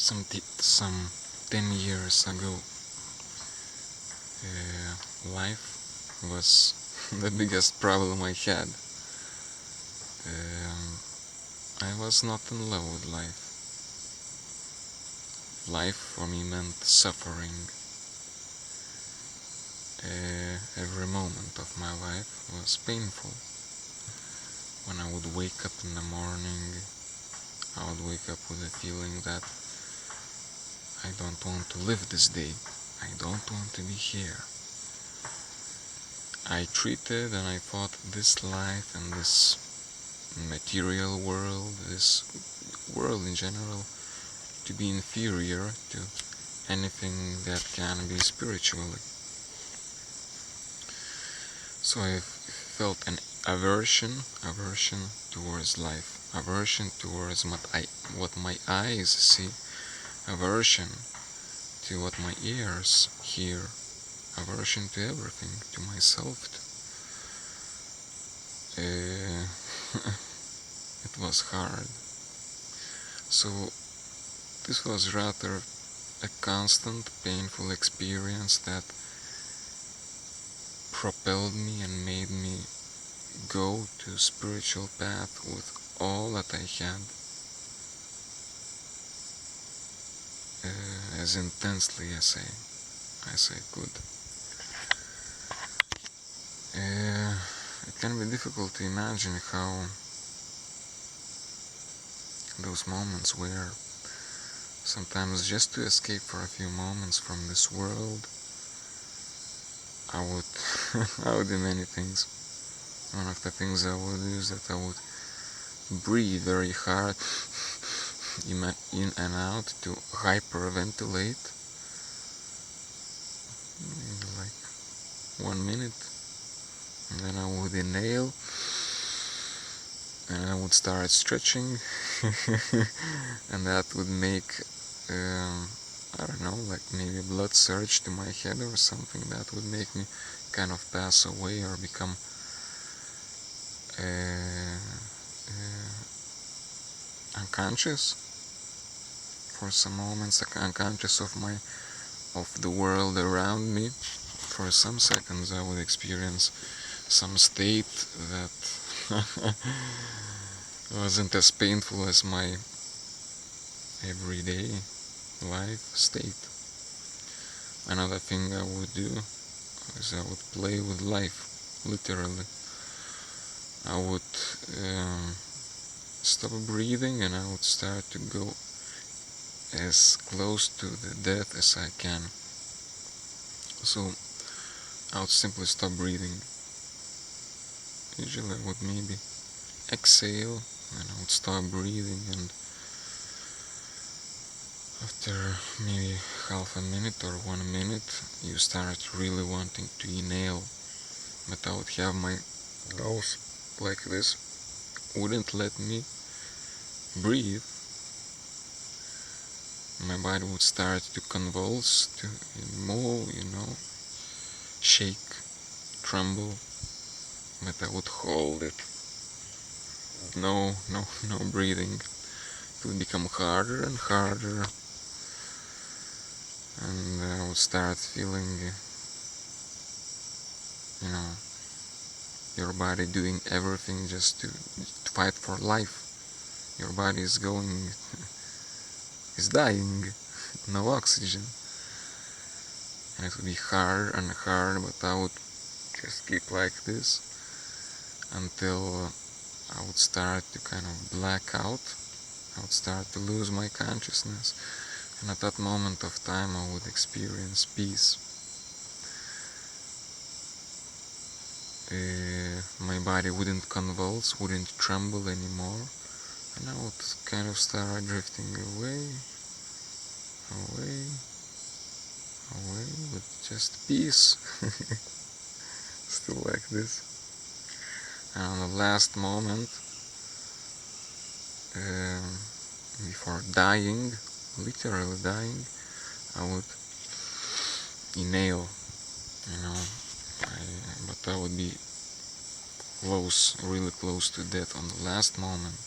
some 10 years ago, life was the biggest problem I had. I was not in love with life. Life for me meant suffering. Every moment of my life was painful. When I would wake up in the morning, I would wake up with a feeling that I don't want to live this day. I don't want to be here. I treated and I thought this life and this material world, this world in general, to be inferior to anything that can be spiritually. So I felt an aversion towards life, aversion towards what my eyes see, aversion to what my ears hear, aversion to everything, to myself. It was hard. So this was rather a constant, painful experience that propelled me and made me go to spiritual path with all that I had, as intensely as I could. It can be difficult to imagine how those moments were. Sometimes just to escape for a few moments from this world, I would do many things. One of the things I would do is that I would breathe very hard in and out to hyperventilate, like 1 minute, and then I would inhale and I would start stretching and that would make I don't know, like maybe blood surge to my head or something that would make me kind of pass away or become unconscious for some moments, unconscious of the world around me. For some seconds I would experience some state that wasn't as painful as my everyday life state. Another thing I would do is I would play with life, literally. I would stop breathing and I would start to go as close to the death as I can. So I would simply stop breathing. Usually I would maybe exhale and I would stop breathing, and after maybe half a minute or 1 minute you start really wanting to inhale, but I would have my nose like this, wouldn't let me breathe. My body would start to convulse, to move, shake, tremble, but I would hold it. No breathing. It would become harder and harder, and I would start feeling, your body doing everything just to fight for life. Your body is dying, no oxygen. And it would be hard and hard, but I would just keep like this until I would start to kind of black out. I would start to lose my consciousness, and at that moment of time I would experience peace. My body wouldn't convulse, wouldn't tremble anymore, and I would kind of start drifting away, with just peace. Still like this. And on the last moment, before dying, literally dying, I would inhale, but I would be really close to death on the last moment.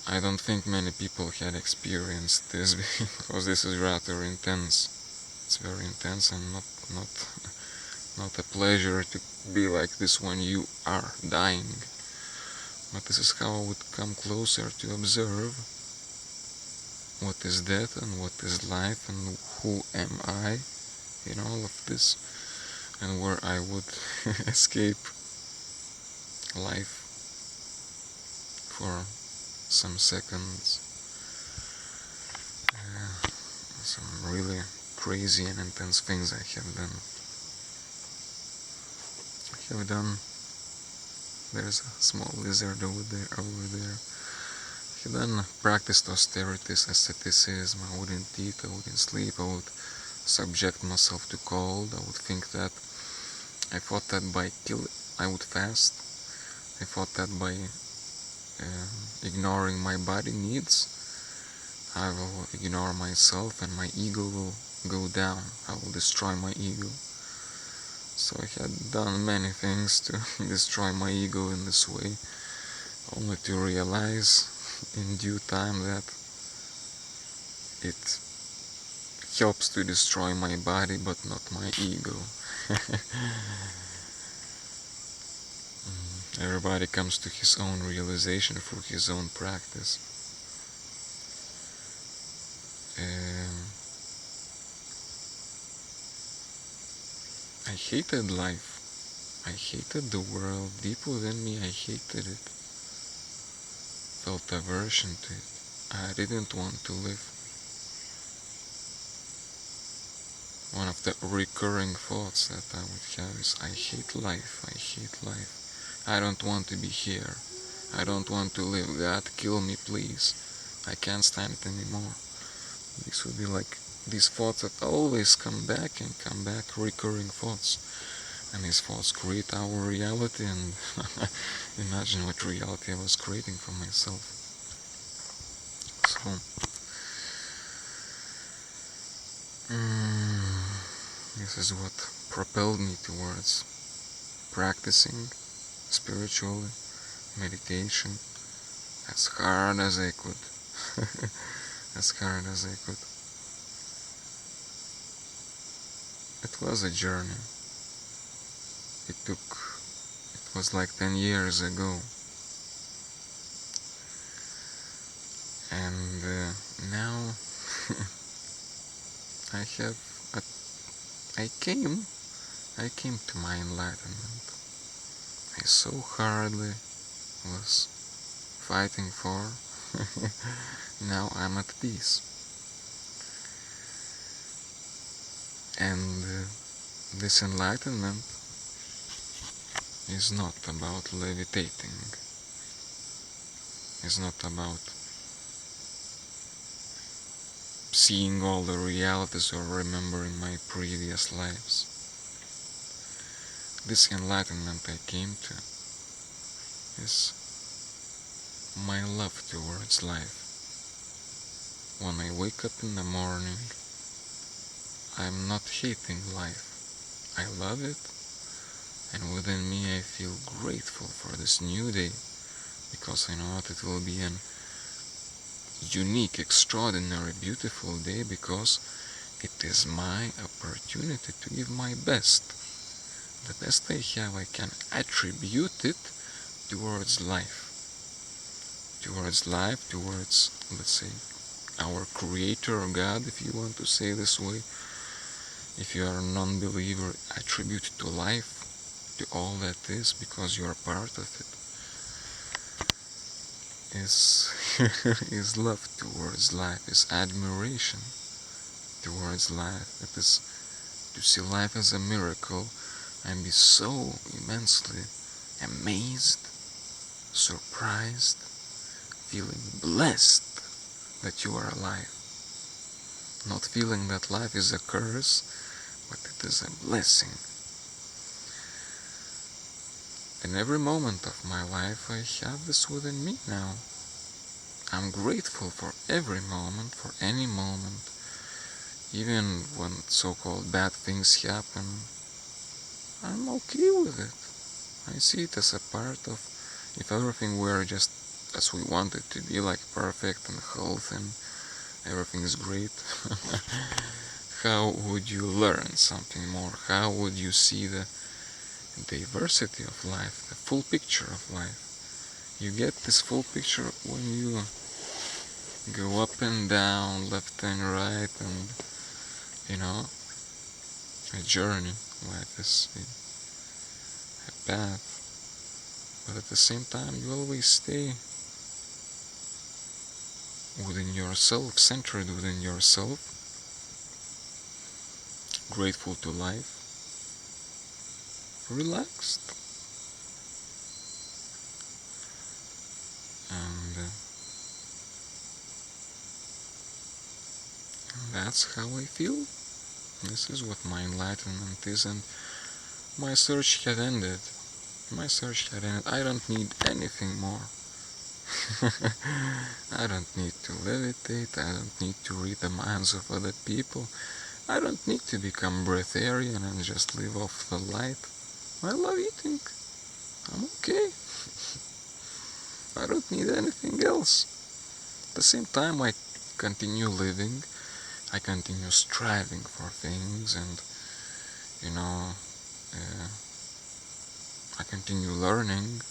I don't think many people had experienced this because this is rather intense. It's very intense and not not a pleasure to be like this when you are dying. But this is how I would come closer to observe what is death and what is life and who am I in all of this, and where I would escape life for some seconds. Some really crazy and intense things I have done. There's a small lizard over there. I have done practiced austerities, asceticism. I wouldn't eat, I wouldn't sleep, I would subject myself to cold. I would think that I thought that by I would fast. I thought that by ignoring my body needs, I will ignore myself and my ego will go down. I will destroy my ego. So I had done many things to destroy my ego in this way, only to realize in due time that it helps to destroy my body but not my ego. Everybody comes to his own realization through his own practice. I hated life. I hated the world. Deep within me, I hated it. Felt aversion to it. I didn't want to live. One of the recurring thoughts that I would have is, I hate life. I hate life. I don't want to be here. I don't want to live. God, kill me, please. I can't stand it anymore. This would be like these thoughts that always come back and come back, recurring thoughts. And these thoughts create our reality, and imagine what reality I was creating for myself. So, this is what propelled me towards practicing spiritually, meditation, as hard as I could. As hard as I could. It was a journey. It was like 10 years ago. And now I came to my enlightenment. I so hardly was fighting for. Now I'm at peace. And this enlightenment is not about levitating. It's not about seeing all the realities or remembering my previous lives. This enlightenment I came to is my love towards life. When I wake up in the morning, I'm not hating life. I love it, and within me I feel grateful for this new day, because I know that it will be an unique, extraordinary, beautiful day, because it is my opportunity to give my best. The best I have, I can attribute it towards life. Towards life, towards, let's say, our Creator, or God, if you want to say this way. If you are a non-believer, attribute to life, to all that is, because you are part of it. Is love towards life, is admiration towards life. It is to see life as a miracle and be so immensely amazed, surprised, feeling blessed that you are alive. Not feeling that life is a curse, but it is a blessing. In every moment of my life, I have this within me now. I'm grateful for every moment, for any moment. Even when so-called bad things happen, I'm okay with it. I see it as a part of, if everything were just as we want it to be, like perfect and healthy and everything is great, how would you learn something more? How would you see the diversity of life, the full picture of life? You get this full picture when you go up and down, left and right, and a journey. Life is a path, but at the same time you always stay within yourself, centered within yourself, grateful to life, relaxed, and that's how I feel. This is what my enlightenment is, and my search had ended. I don't need anything more. I don't need to levitate, I don't need to read the minds of other people, I don't need to become breatharian and just live off the light. I love eating. I'm okay. I don't need anything else. At the same time, I continue living, I continue striving for things, and I continue learning.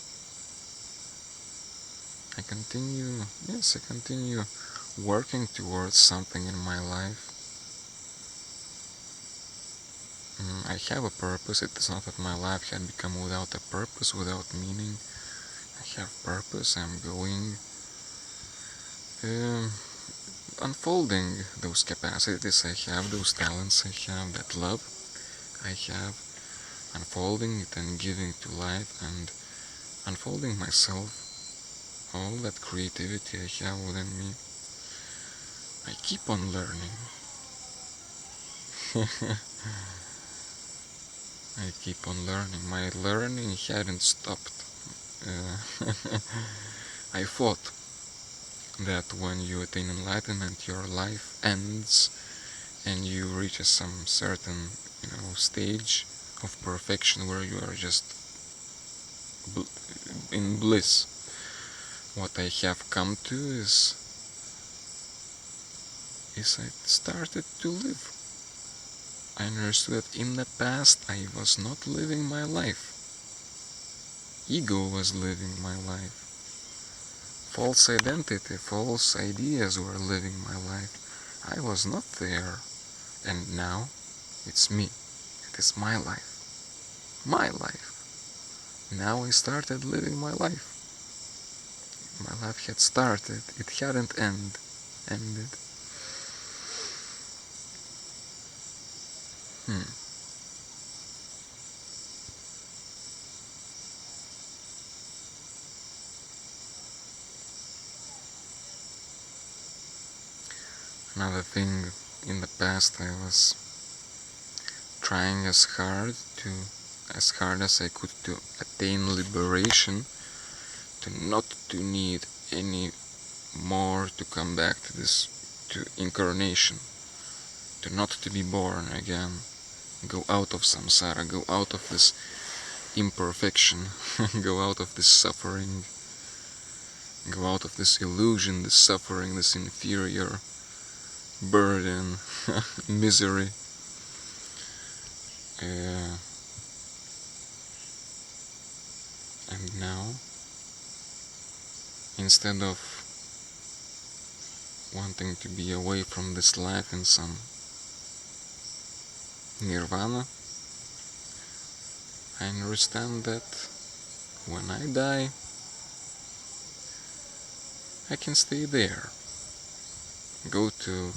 I continue working towards something in my life. I have a purpose. It is not that my life had become without a purpose, without meaning. I have purpose. I'm going unfolding those capacities I have, those talents I have, that love I have, unfolding it and giving to life, and unfolding myself, all that creativity I have within me. I keep on learning. I keep on learning. My learning hadn't stopped. I thought that when you attain enlightenment, your life ends and you reach some certain, stage of perfection where you are just in bliss. What I have come to is I started to live. I understood that in the past I was not living my life. Ego was living my life. False identity, false ideas were living my life. I was not there. And now it's me. It is my life. My life. Now I started living my life. My life had started. It hadn't ended. Another thing, in the past I was trying as hard as I could to attain liberation, to not to need any more to come back to incarnation, to not to be born again, go out of samsara, go out of this imperfection, go out of this suffering, go out of this illusion, this suffering, this inferior burden, misery. And now, instead of wanting to be away from this life in some nirvana, I understand that when I die, I can stay there, go to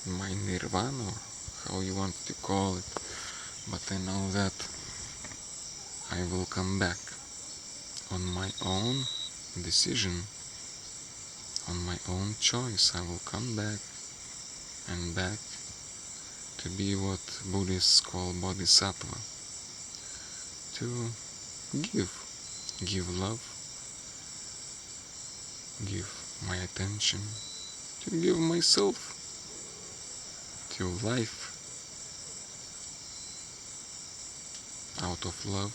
my nirvana, or how you want to call it, but I know that I will come back on my own decision, on my own choice. I will come back and back to be what Buddhists call bodhisattva, to give love, give my attention, to give myself to life out of love,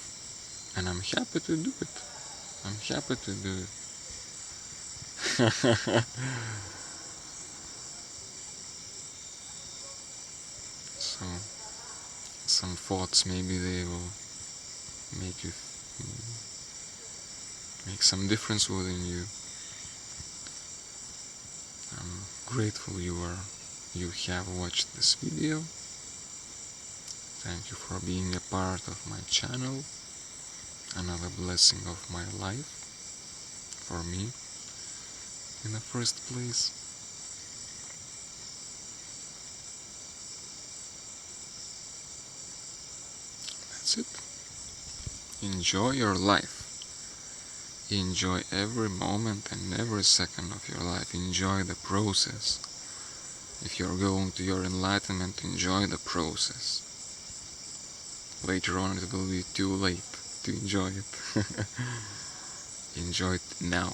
and I'm happy to do it. I'm happy to do it. So, some thoughts, maybe they will make you make some difference within you. I'm grateful you have watched this video. Thank you for being a part of my channel. Another blessing of my life for me in the first place. That's it. Enjoy your life. Enjoy every moment and every second of your life. Enjoy the process. If you're going to your enlightenment, enjoy the process. Later on it will be too late to enjoy it. Enjoy it now.